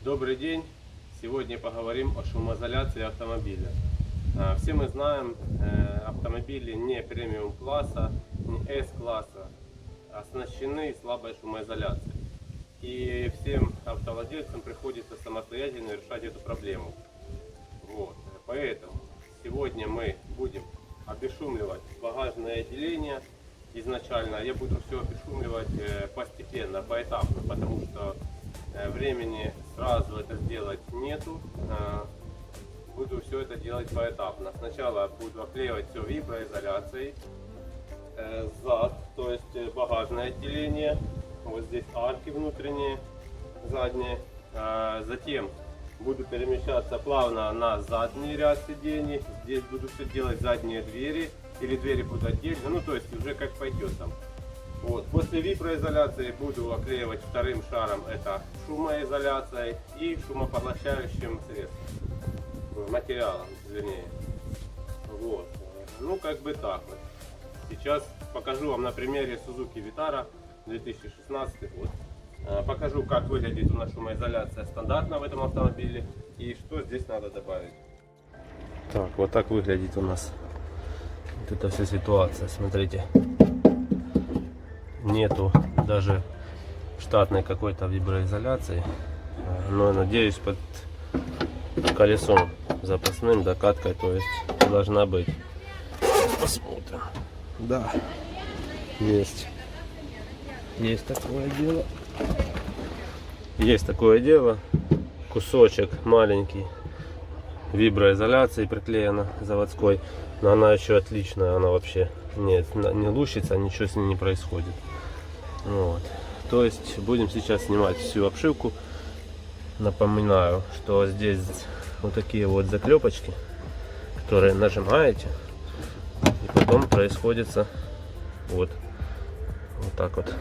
Добрый день! Сегодня поговорим о шумоизоляции автомобиля. Все мы знаем, автомобили не премиум класса, не S-класса оснащены слабой шумоизоляцией. И всем автовладельцам приходится самостоятельно решать эту проблему. Поэтому сегодня мы будем обезшумливать багажное отделение. Изначально я буду все обезшумливать постепенно, поэтапно, потому что времени сразу это сделать нету. Буду все это делать поэтапно. Сначала буду оклеивать все виброизоляцией. Зад, то есть багажное отделение. Вот здесь арки внутренние, задние. Затем буду перемещаться плавно на задний ряд сидений. Здесь буду все делать задние двери. Или двери будут отдельно. Ну, то есть уже как пойдет там. После виброизоляции буду оклеивать вторым шаром, это шумоизоляцией и шумопоглощающим средством, материалом, вернее. Ну, как бы так вот. Сейчас покажу вам на примере Suzuki Vitara 2016 год. Покажу, как выглядит у нас шумоизоляция стандартно в этом автомобиле и что здесь надо добавить. Так, вот так выглядит у нас вот эта вся ситуация, смотрите. Нету даже штатной какой-то виброизоляции, но надеюсь под колесом запасным докаткой, то есть должна быть. Посмотрим. Да, есть такое дело. Есть такое дело. Кусочек маленький виброизоляции приклеена заводской, но она еще отличная, она вообще не лущится, ничего с ней не происходит. То есть будем сейчас снимать всю обшивку. Напоминаю, что здесь вот такие вот заклепочки, которые нажимаете, и потом происходит вот так вот.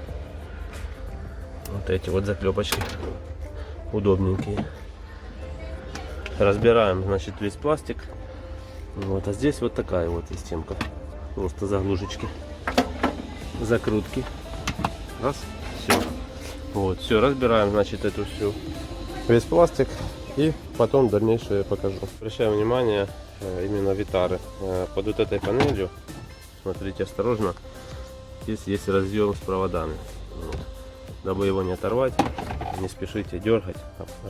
Вот эти вот заклепочки удобненькие. Разбираем, значит, весь пластик. А здесь вот такая вот системка. Просто заглушечки, закрутки. Раз, все. Все, разбираем, значит, эту всю весь пластик и потом дальнейшее покажу. Обращаю внимание именно Витары. Под вот этой панелью, смотрите осторожно, здесь есть разъем с проводами. Дабы его не оторвать, не спешите дергать,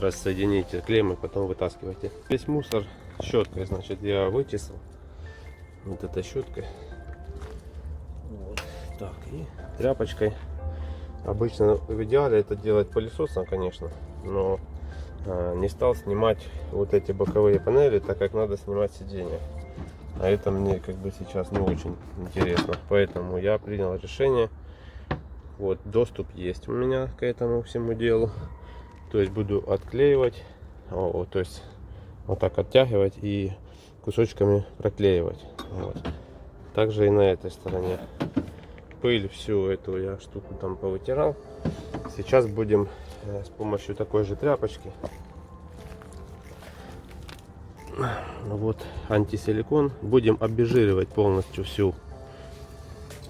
рассоедините клеммы, потом вытаскивайте. Весь мусор щеткой, значит, я вычистил. Вот этой щеткой. Так, и тряпочкой. Обычно в идеале это делать пылесосом, конечно, но не стал снимать вот эти боковые панели, так как надо снимать сиденье. А это мне как бы сейчас не очень интересно. Поэтому я принял решение. Доступ есть у меня к этому всему делу. То есть буду отклеивать, то есть вот так оттягивать и кусочками проклеивать. Также и на этой стороне. Пыль всю эту я штуку там повытирал. Сейчас будем с помощью такой же тряпочки, антисиликон, будем обезжиривать полностью всю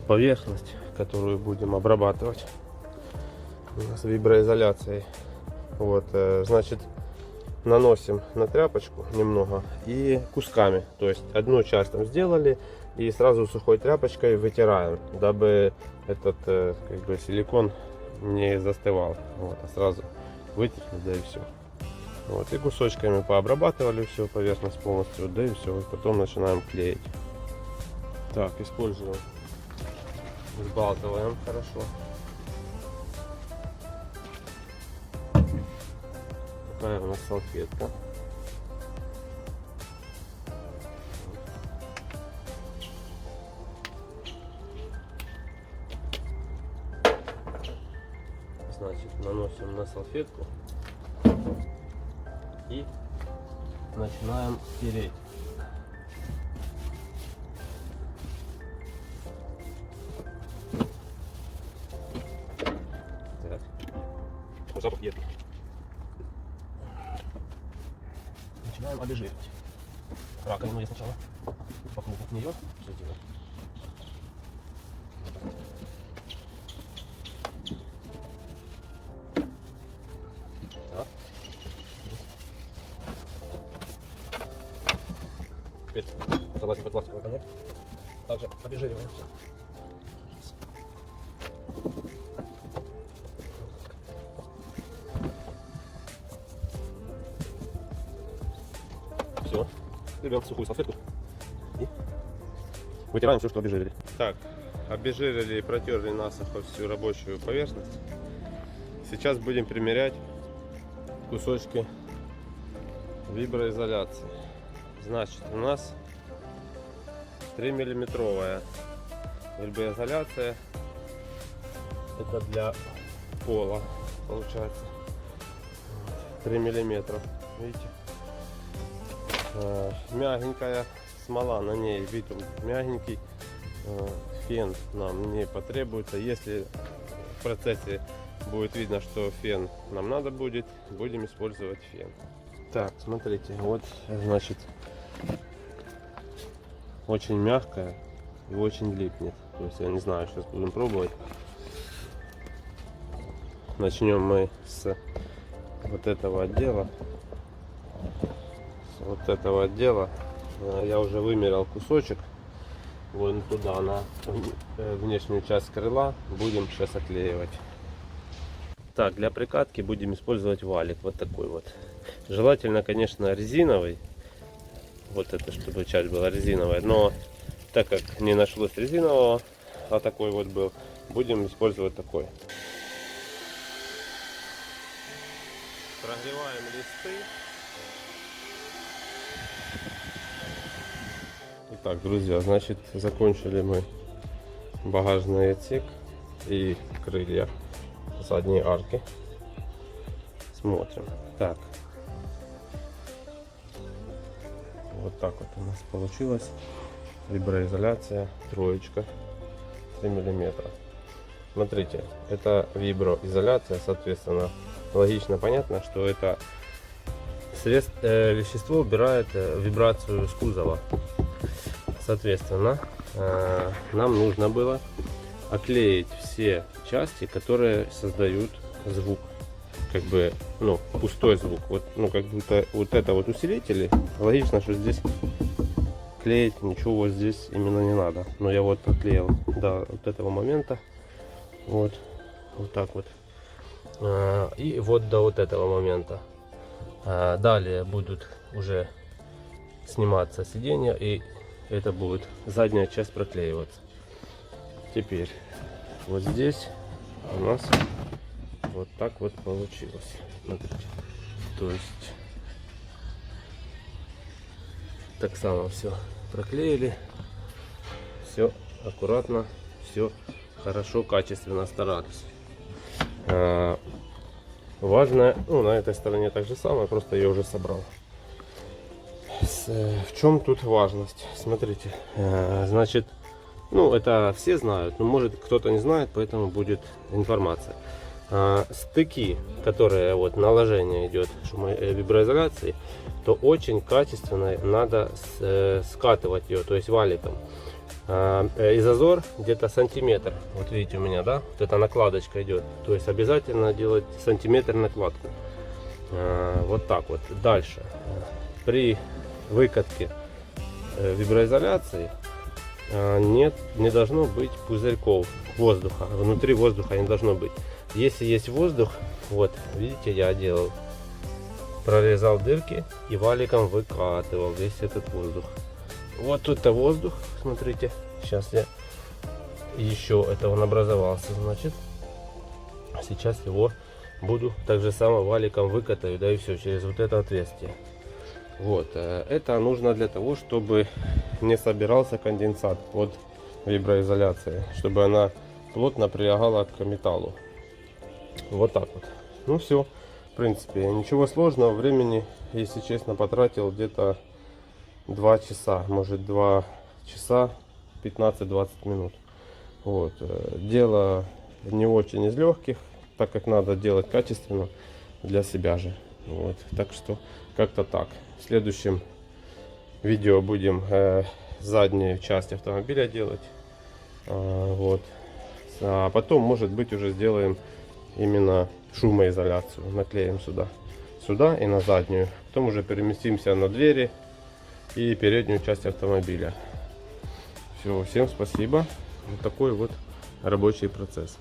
поверхность, которую будем обрабатывать с виброизоляцией. Значит, наносим на тряпочку немного и кусками, то есть одну часть там сделали и сразу сухой тряпочкой вытираем, дабы этот силикон не застывал, а сразу вытерли, да и все. И кусочками пообрабатывали всю поверхность полностью, да и все, и потом начинаем клеить. Так, используем, взбалтываем хорошо. Такая у нас салфетка. Значит, наносим на салфетку и начинаем тереть. Так. Запах едкий. Начинаем обезжиривать. Раковину я сначала по кругу от нее все делаю. Так. теперь залазим под пластиковый конец. Также обезжириваем все. Все. Берем сухую салфетку и вытираем все, что обезжирили. Так, обезжирили и протерли насухо всю рабочую поверхность. Сейчас будем примерять кусочки виброизоляции. Значит, у нас 3-миллиметровая виброизоляция. Это для пола получается. 3 миллиметра. Видите? Мягенькая смола на ней, вид мягенький. Фен нам не потребуется. Если в процессе будет видно, что фен нам надо будет, будем использовать фен. Так, смотрите, вот, значит, очень мягкая и очень липнет. То есть я не знаю, сейчас будем пробовать. Начнем мы с вот этого отдела. С вот этого отдела я уже вымерил кусочек. Вон туда, на внешнюю часть крыла, будем сейчас оклеивать. Так, для прикатки будем использовать валик вот такой вот. Желательно, конечно, резиновый. Вот это, чтобы часть была резиновая. Но так как не нашлось резинового, а такой вот был, будем использовать такой. Прогреваем листы. Итак, друзья, значит, закончили мы багажный отсек и крылья задней арки. Смотрим. Так. Вот так вот у нас получилось. Виброизоляция, троечка, 3 миллиметра. Смотрите, это виброизоляция, соответственно, логично понятно, что это вещество убирает вибрацию с кузова. Соответственно, нам нужно было оклеить все части, которые создают звук, как бы, ну, пустой звук. Вот, ну, как будто вот это вот усилители. Логично, что здесь клеить ничего вот здесь именно не надо. Но я вот отклеил до вот этого момента. Вот так вот. И вот до вот этого момента. Далее будут уже сниматься сиденья, и это будет задняя часть проклеиваться. Теперь вот здесь у нас вот так вот получилось. Смотрите. То есть так само все проклеили, все аккуратно, все хорошо, качественно старались. Важно, ну, на этой стороне так же самое, просто я уже собрал. В чем тут важность? Смотрите, значит, ну, это все знают, но может кто-то не знает, поэтому будет информация. Стыки, которые вот наложение идет виброизоляции, то очень качественно надо скатывать ее, то есть валиком. И зазор где-то сантиметр. Вот видите у меня, да, вот эта накладочка идет. То есть обязательно делать сантиметр накладку. Вот так вот. Дальше. При выкатке виброизоляции не должно быть пузырьков воздуха. Внутри воздуха не должно быть. Если есть воздух, вот видите, я делал, прорезал дырки и валиком выкатывал весь этот воздух. Вот тут-то воздух, смотрите, сейчас я еще это он образовался, значит, сейчас его буду так же само валиком выкатаю, да, и все через вот это отверстие. Вот, это нужно для того, чтобы не собирался конденсат под виброизоляцией, чтобы она плотно прилегала к металлу. Вот так вот. Ну все, в принципе, ничего сложного. Времени, если честно, потратил где-то 2 часа, может 2 часа 15-20 минут. Вот. Дело не очень из легких, так как надо делать качественно для себя же. Вот. Так что как-то так. В следующем видео будем заднюю часть автомобиля делать. Вот. А потом, может быть, уже сделаем именно шумоизоляцию. Наклеим сюда и на заднюю. Потом уже переместимся на двери и переднюю часть автомобиля. Все, всем спасибо. Вот такой вот рабочий процесс.